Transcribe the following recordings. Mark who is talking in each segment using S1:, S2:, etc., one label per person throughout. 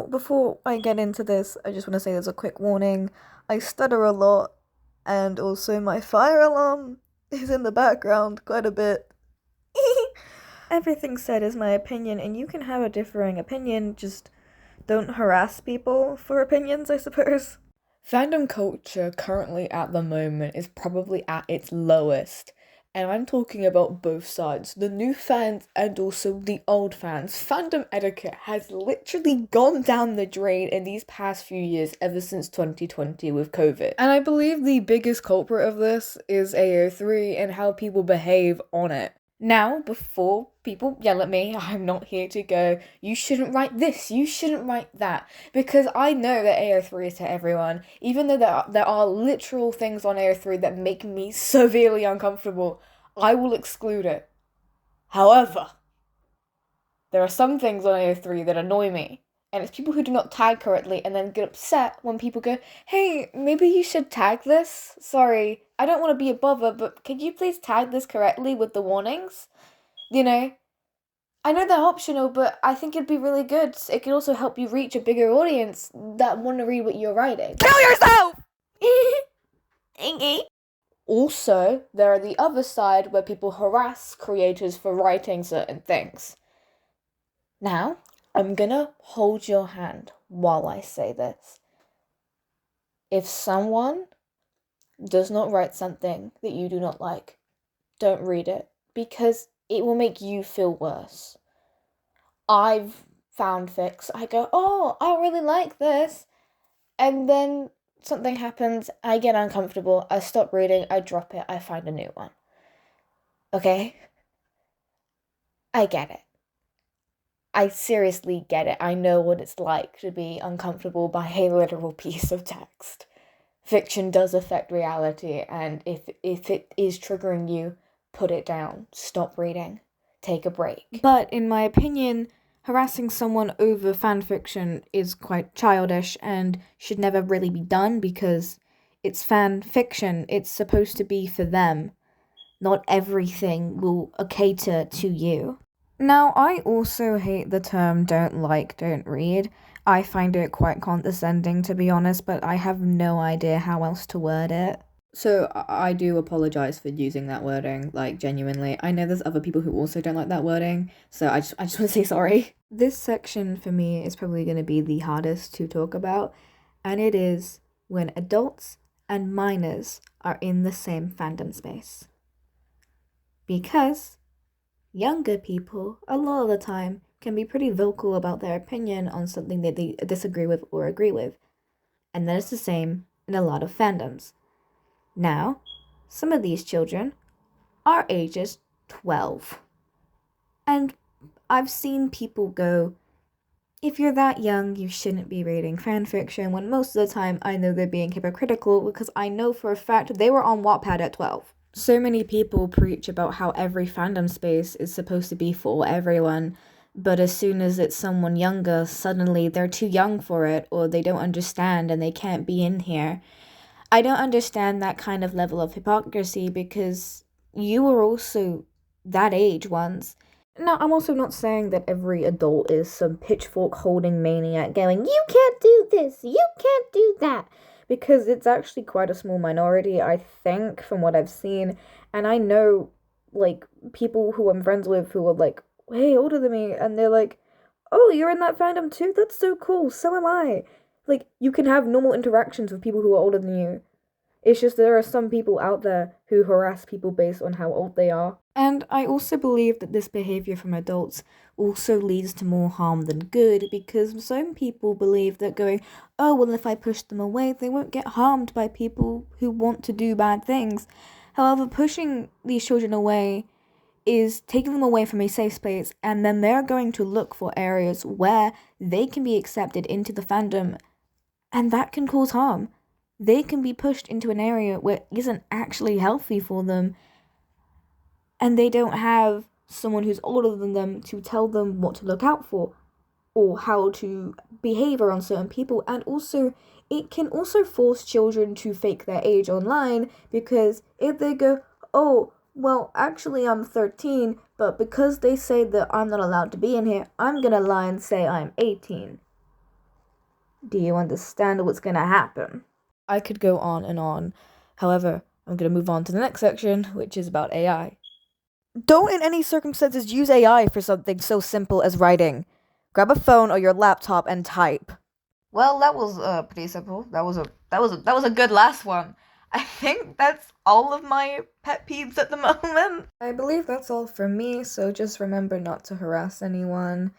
S1: Now, before I get into this, I just want to say there's a quick warning. I stutter a lot, and also my fire alarm is in the background quite a bit. Everything said is my opinion, and you can have a differing opinion, just don't harass people for opinions, I suppose.
S2: Fandom culture currently at the moment is probably at its lowest. And I'm talking about both sides, the new fans and also the old fans. Fandom etiquette has literally gone down the drain in these past few years, ever since 2020 with COVID. And I believe the biggest culprit of this is AO3 and how people behave on it. Now, before people yell at me, I'm not here to go, you shouldn't write this, you shouldn't write that. Because I know that AO3 is to everyone, even though there are literal things on AO3 that make me severely uncomfortable, I will exclude it. However, there are some things on AO3 that annoy me. And it's people who do not tag correctly and then get upset when people go, hey, maybe you should tag this? Sorry, I don't want to be a bother, but can you please tag this correctly with the warnings? You know, I know they're optional, but I think it'd be really good. It could also help you reach a bigger audience that want to read what you're writing.
S1: Kill yourself! Ingy.
S2: Also, there are the other side where people harass creators for writing certain things. Now, I'm gonna hold your hand while I say this. If someone does not write something that you do not like, don't read it because it will make you feel worse. I've found fics. I go, oh, I really like this. And then something happens, I get uncomfortable, I stop reading, I drop it, I find a new one. Okay? I get it. I seriously get it. I know what it's like to be uncomfortable by a literal piece of text. Fiction does affect reality, and if it is triggering you, put it down. Stop reading. Take a break.
S1: But in my opinion, harassing someone over fanfiction is quite childish and should never really be done because it's fan fiction. It's supposed to be for them. Not everything will cater to you. Now, I also hate the term don't like, don't read. I find it quite condescending, to be honest, but I have no idea how else to word it.
S2: So I do apologize for using that wording, like genuinely. I know there's other people who also don't like that wording, so I just want to say sorry.
S1: This section for me is probably going to be the hardest to talk about, and it is when adults and minors are in the same fandom space. Because younger people, a lot of the time, can be pretty vocal about their opinion on something that they disagree with or agree with. And that is the same in a lot of fandoms. Now, some of these children are ages 12. And I've seen people go, if you're that young, you shouldn't be reading fanfiction, when most of the time I know they're being hypocritical because I know for a fact they were on Wattpad at 12. So many people preach about how every fandom space is supposed to be for everyone, but as soon as it's someone younger, suddenly they're too young for it, or they don't understand and they can't be in here. I don't understand that kind of level of hypocrisy because you were also that age once. Now, I'm also not saying that every adult is some pitchfork holding maniac going, you can't do this, you can't do that, because it's actually quite a small minority, I think, from what I've seen. And I know, like, people who I'm friends with who are, like, way older than me, and they're like, oh, you're in that fandom too? That's so cool, so am I. Like, you can have normal interactions with people who are older than you. It's just there are some people out there who harass people based on how old they are. And I also believe that this behavior from adults also leads to more harm than good because some people believe that going, oh, well, if I push them away, they won't get harmed by people who want to do bad things. However, pushing these children away is taking them away from a safe space, and then they're going to look for areas where they can be accepted into the fandom, and that can cause harm. They can be pushed into an area where it isn't actually healthy for them, and they don't have someone who's older than them to tell them what to look out for or how to behave around certain people. And also, it can also force children to fake their age online because if they go, oh, well, actually I'm 13, but because they say that I'm not allowed to be in here, I'm gonna lie and say I'm 18. Do you understand what's gonna happen?
S2: I could go on and on. However, I'm going to move on to the next section, which is about AI. Don't in any circumstances use AI for something so simple as writing. Grab a phone or your laptop and type.
S1: Well, that was pretty simple. That was a good last one. I think that's all of my pet peeves at the moment.
S2: I believe that's all from me, so just remember not to harass anyone,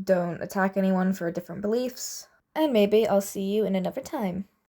S2: don't attack anyone for different beliefs, and maybe I'll see you in another time.